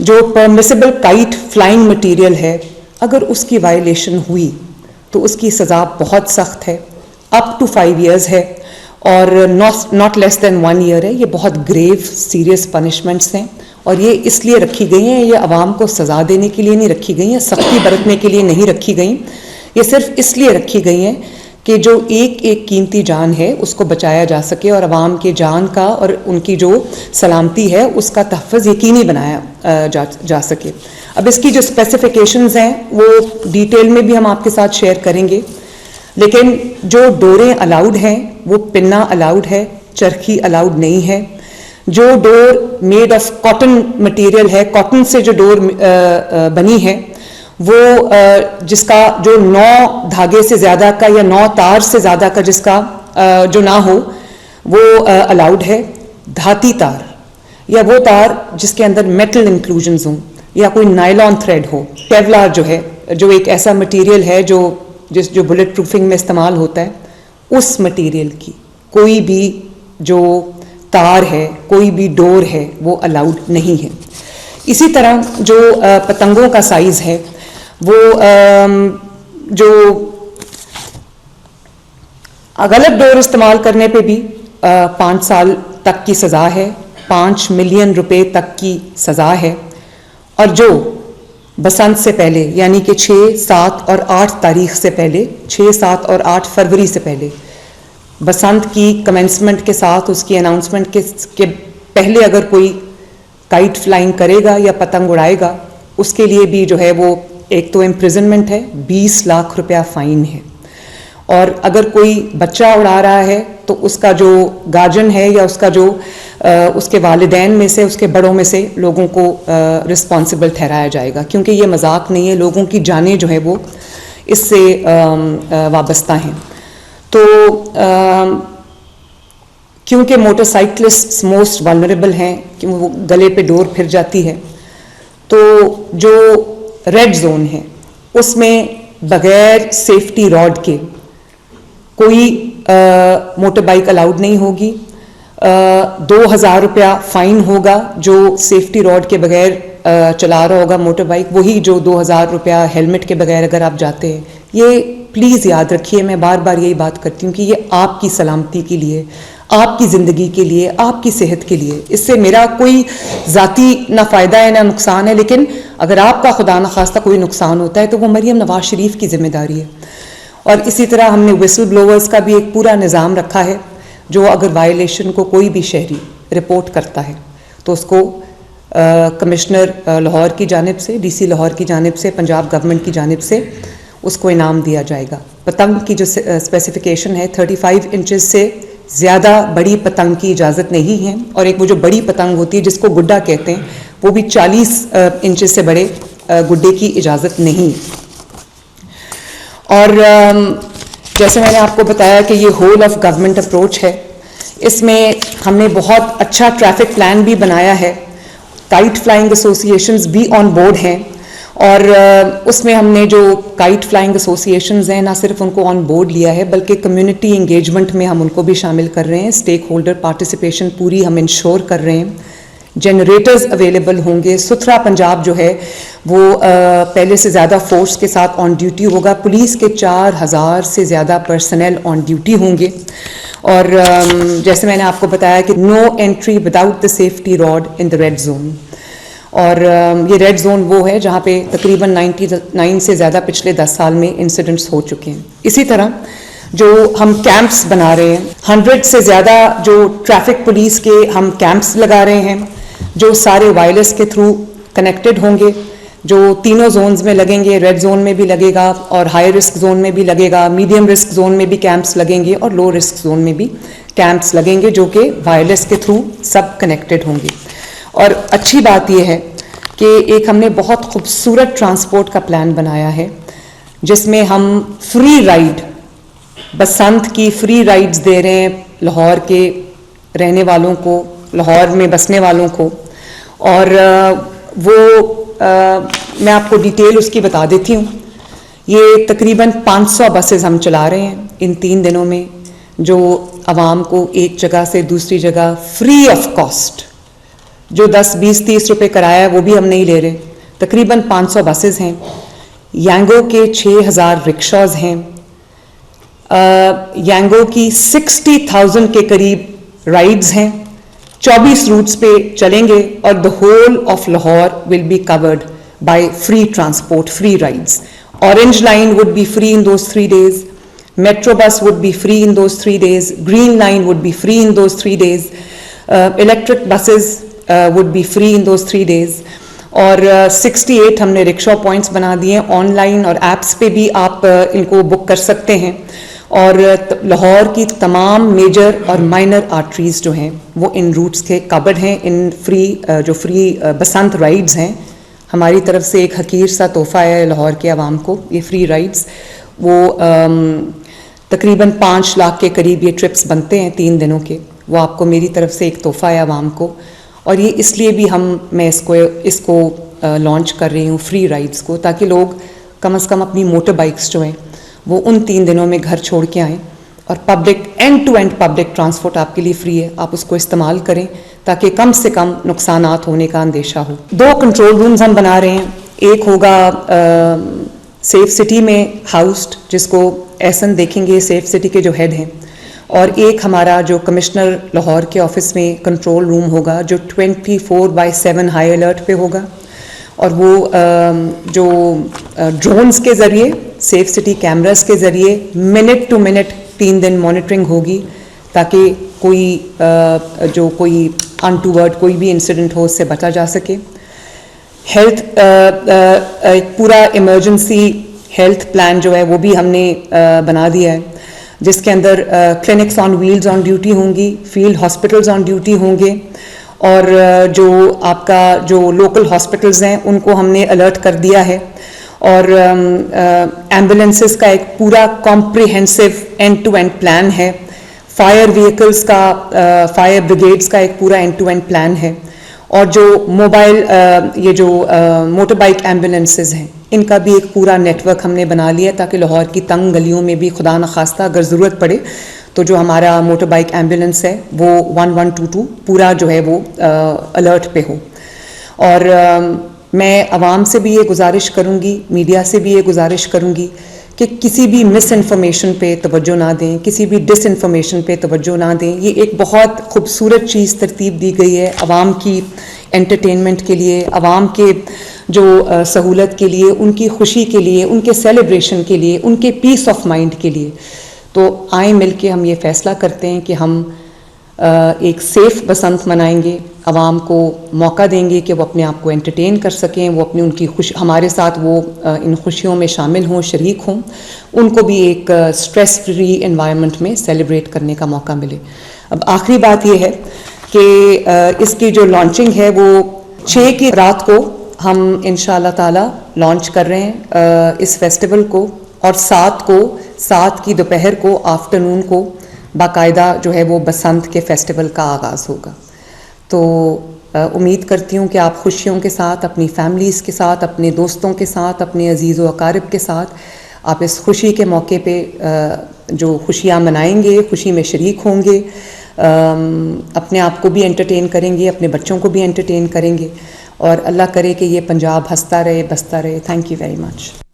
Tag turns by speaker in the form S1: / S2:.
S1: جو permissible kite flying material ہے اگر اس کی وائلیشن ہوئی تو اس کی سزا بہت سخت ہے، اپ ٹو 5 years ہے اور ناٹ لیس دین 1 year ہے. یہ بہت گریو سیریس پنشمنٹس ہیں اور یہ اس لیے رکھی گئی ہیں، یہ عوام کو سزا دینے کے لیے نہیں رکھی گئی ہیں، سختی برتنے کے لیے نہیں رکھی گئیں، یہ صرف اس لیے رکھی گئی ہیں کہ جو ایک ایک قیمتی جان ہے اس کو بچایا جا سکے اور عوام کے جان کا اور ان کی جو سلامتی ہے اس کا تحفظ یقینی بنایا جا سکے. اب اس کی جو اسپیسیفیکیشنز ہیں وہ ڈیٹیل میں بھی ہم آپ کے ساتھ شیئر کریں گے، لیکن جو ڈوریں الاؤڈ ہیں وہ پنا الاؤڈ ہے، چرخی الاؤڈ نہیں ہے. جو ڈور میڈ آف کاٹن مٹیریل ہے، کاٹن سے جو ڈور بنی ہے وہ جس کا جو 9 دھاگے سے زیادہ کا یا 9 تار سے زیادہ کا جس کا جو نہ ہو وہ الاؤڈ ہے. دھاتی تار یا وہ تار جس کے اندر میٹل انکلوژنز ہوں یا کوئی نائلون تھریڈ ہو. کیولار جو ہے جو ایک ایسا مٹیریل ہے جو بلٹ پروفنگ میں استعمال ہوتا ہے، اس مٹیریل کی کوئی بھی جو تار ہے، کوئی بھی ڈور ہے وہ الاؤڈ نہیں ہے. اسی طرح جو پتنگوں کا سائز ہے وہ جو غلط ڈور استعمال کرنے پہ بھی 5 سال تک کی سزا ہے، 5 ملین روپے تک کی سزا ہے. اور جو بسنت سے پہلے یعنی کہ 6، 7 اور 8 تاریخ سے پہلے، 6، 7 اور 8 فروری سے پہلے، بسنت کی کمنسمنٹ کے ساتھ اس کی اناؤنسمنٹ کے پہلے اگر کوئی کائٹ فلائنگ کرے گا یا پتنگ اڑائے گا اس کے لیے بھی جو ہے وہ ایک تو امپریزنمنٹ ہے، 20 لاکھ روپیہ فائن ہے. اور اگر کوئی بچہ اڑا رہا ہے تو اس کا جو گارجن ہے یا اس کا جو اس کے والدین میں سے، اس کے بڑوں میں سے لوگوں کو رسپانسبل ٹھہرایا جائے گا، کیونکہ یہ مذاق نہیں ہے، لوگوں کی جانیں جو ہے وہ اس سے وابستہ ہیں. تو کیونکہ موٹر سائیکلسٹ موسٹ والنریبل ہیں کہ وہ گلے پہ ڈور پھر جاتی ہے، تو جو ریڈ زون ہے اس میں بغیر سیفٹی راڈ کے کوئی موٹر بائک الاؤڈ نہیں ہوگی. 2000 روپیہ فائن ہوگا جو سیفٹی راڈ کے بغیر چلا رہا ہوگا موٹر بائک، وہی جو 2000 روپیہ ہیلمٹ کے بغیر اگر آپ جاتے ہیں. یہ پلیز یاد رکھیے، میں بار بار یہی بات کرتی ہوں کہ یہ آپ کی سلامتی کے لیے، آپ کی زندگی کے لیے، آپ کی صحت کے لیے، اس سے میرا کوئی ذاتی نہ فائدہ ہے نہ نقصان ہے، لیکن اگر آپ کا خدا نخواستہ کوئی نقصان ہوتا ہے تو وہ مریم نواز شریف کی ذمہ داری ہے. اور اسی طرح ہم نے وسل بلوورز کا بھی ایک پورا نظام رکھا ہے، جو اگر وائلیشن کو کوئی بھی شہری رپورٹ کرتا ہے تو اس کو کمشنر لاہور کی جانب سے، ڈی سی لاہور کی جانب سے، پنجاب گورنمنٹ کی جانب سے اس کو انعام دیا جائے گا. پتنگ کی جو اسپیسیفکیشن ہے 35 انچز سے زیادہ بڑی پتنگ کی اجازت نہیں ہے، اور ایک وہ جو بڑی پتنگ ہوتی ہے جس کو گڈا کہتے ہیں وہ بھی 40 انچز سے بڑے گڈے کی اجازت نہیں. اور جیسے میں نے آپ کو بتایا کہ یہ ہول آف گورنمنٹ اپروچ ہے، اس میں ہم نے بہت اچھا ٹریفک پلان بھی بنایا ہے. کائٹ فلائنگ ایسوسیشنز بھی آن بورڈ ہیں، اور اس میں ہم نے جو کائٹ فلائنگ ایسوسیشنز ہیں نہ صرف ان کو آن بورڈ لیا ہے بلکہ کمیونٹی انگیجمنٹ میں ہم ان کو بھی شامل کر رہے ہیں. اسٹیک ہولڈر پارٹیسپیشن پوری ہم انشور کر رہے ہیں. جنریٹرز اویلیبل ہوں گے. ستھرا پنجاب جو ہے وہ پہلے سے زیادہ فورس کے ساتھ آن ڈیوٹی ہوگا. پولیس کے 4000 سے زیادہ پرسنل آن ڈیوٹی ہوں گے. اور جیسے میں نے آپ کو بتایا کہ no entry without the safety rod in the red zone. اور یہ ریڈ زون وہ ہے جہاں پہ تقریباً 99 سے زیادہ پچھلے 10 سال میں انسیڈنٹس ہو چکے ہیں. اسی طرح جو ہم کیمپس بنا رہے ہیں، 100 سے زیادہ جو ٹریفک پولیس کے ہم کیمپس لگا رہے ہیں جو سارے وائرلیس کے تھرو کنیکٹڈ ہوں گے، جو تینوں زونز میں لگیں گے. ریڈ زون میں بھی لگے گا اور ہائی رسک زون میں بھی لگے گا، میڈیم رسک زون میں بھی کیمپس لگیں گے اور لو رسک زون میں بھی کیمپس لگیں گے جو کہ وائرلیس کے تھرو سب کنیکٹڈ ہوں گے. اور اچھی بات یہ ہے کہ ایک ہم نے بہت خوبصورت ٹرانسپورٹ کا پلان بنایا ہے جس میں ہم فری رائڈ، بسنت کی فری رائڈز دے رہے ہیں لاہور کے رہنے والوں کو، لاہور میں بسنے والوں کو. اور وہ میں آپ کو ڈیٹیل اس کی بتا دیتی ہوں. یہ تقریباً 500 بسز ہم چلا رہے ہیں ان 3 دنوں میں، جو عوام کو ایک جگہ سے دوسری جگہ فری آف کاسٹ جو 10, 20, 30 روپے کرایہ ہے وہ بھی ہم نہیں لے رہے. تقریباً 500 بسز ہیں, یانگو کے 6000 رکشاز ہیں, یانگو کی 60,000 کے قریب رائڈز ہیں, 24 روٹس پہ چلیں گے, اور the whole of Lahore will be covered by free transport, free rides. Orange line would be free in those 3 days, Metro bus would be free in those 3 days, Green line would be free in those 3 days, electric buses would be free in those 3 days. اور 68 ہم نے رکشا points بنا دیے ہیں, on line اور apps پہ بھی آپ ان کو بک کر سکتے ہیں. اور لاہور کی تمام میجر اور مائنر آرٹریز جو ہیں وہ ان روٹس کے کورڈ ہیں. ان فری بسنت رائڈز ہیں, ہماری طرف سے ایک حقیر سا تحفہ ہے لاہور کے عوام کو. یہ فری رائڈز وہ تقریباً 5 لاکھ کے قریب یہ ٹرپس بنتے ہیں 3 دنوں کے, وہ آپ کو میری طرف سے ایک تحفہ ہے عوام کو. اور یہ اس لیے بھی میں اس کو لانچ کر رہی ہوں فری رائڈز کو, تاکہ لوگ کم از کم اپنی موٹر بائکس جو ہیں وہ ان 3 دنوں میں گھر چھوڑ کے آئیں, اور public end to end public transport آپ کے لیے فری ہے, آپ اس کو استعمال کریں تاکہ کم سے کم نقصانات ہونے کا اندیشہ ہو. 2 کنٹرول رومز ہم بنا رہے ہیں, ایک ہوگا سیف سٹی میں ہاؤسڈ, جس کو احسن دیکھیں گے سیف سٹی کے جو ہیڈ ہیں, اور ایک ہمارا جو کمشنر لاہور کے آفس میں کنٹرول روم ہوگا جو 24/7 ہائی الرٹ پہ ہوگا, اور وہ جو ڈرونز کے ذریعے سیف سٹی کیمراز کے ذریعے منٹ ٹو منٹ 3 دن مانیٹرنگ ہوگی, تاکہ کوئی انٹوورڈ کوئی بھی انسیڈنٹ ہو اس سے بچا جا سکے. ہیلتھ ایک پورا ایمرجنسی ہیلتھ پلان جو ہے وہ بھی ہم نے بنا دیا ہے, جس کے اندر clinics on wheels on duty ہوں گی, فیلڈ ہاسپٹلز آن ڈیوٹی ہوں گے, اور جو آپ کا جو لوکل ہاسپٹلز ہیں ان کو ہم نے الرٹ کر دیا ہے, اور ایمبولینسز کا ایک پورا comprehensive end to end plan ہے, فائر وہیکلز کا فائر بریگیڈز کا ایک پورا اینڈ ٹو اینڈ پلان ہے, اور جو موبائل یہ جو موٹر بائک ایمبولینسز ہیں ان کا بھی ایک پورا نیٹ ورک ہم نے بنا لیا, تاکہ لاہور کی تنگ گلیوں میں بھی خدا نخواستہ اگر ضرورت پڑے تو جو ہمارا موٹر بائک ایمبولینس ہے وہ 1122 پورا جو ہے وہ الرٹ پہ ہو. اور میں عوام سے بھی یہ گزارش کروں گی, میڈیا سے بھی یہ گزارش کروں گی کہ کسی بھی مس انفارمیشن پہ توجہ نہ دیں, کسی بھی ڈس انفارمیشن پہ توجہ نہ دیں. یہ ایک بہت خوبصورت چیز ترتیب دی گئی ہے عوام کی انٹرٹینمنٹ کے لیے, عوام کے جو سہولت کے لیے, ان کی خوشی کے لیے, ان کے سیلیبریشن کے لیے, ان کے پیس آف مائنڈ کے لیے. تو آئیں مل کے ہم یہ فیصلہ کرتے ہیں کہ ہم ایک سیف بسنت منائیں گے, عوام کو موقع دیں گے کہ وہ اپنے آپ کو انٹرٹین کر سکیں, وہ اپنی ان کی ہمارے ساتھ وہ ان خوشیوں میں شامل ہوں, شریک ہوں, ان کو بھی ایک سٹریس فری انوائرمنٹ میں سیلیبریٹ کرنے کا موقع ملے. اب آخری بات یہ ہے کہ اس کی جو لانچنگ ہے وہ 6 کی رات کو ہم انشاءاللہ تعالی لانچ کر رہے ہیں اس فیسٹیول کو, اور 7 کی دوپہر کو آفٹرنون کو باقاعدہ جو ہے وہ بسنت کے فیسٹیول کا آغاز ہوگا. تو امید کرتی ہوں کہ آپ خوشیوں کے ساتھ, اپنی فیملیز کے ساتھ, اپنے دوستوں کے ساتھ, اپنے عزیز و اقارب کے ساتھ آپ اس خوشی کے موقع پہ جو خوشیاں منائیں گے, خوشی میں شریک ہوں گے, اپنے آپ کو بھی انٹرٹین کریں گے, اپنے بچوں کو بھی انٹرٹین کریں گے, اور اللہ کرے کہ یہ پنجاب ہنستا رہے, بستا رہے. Thank you very much.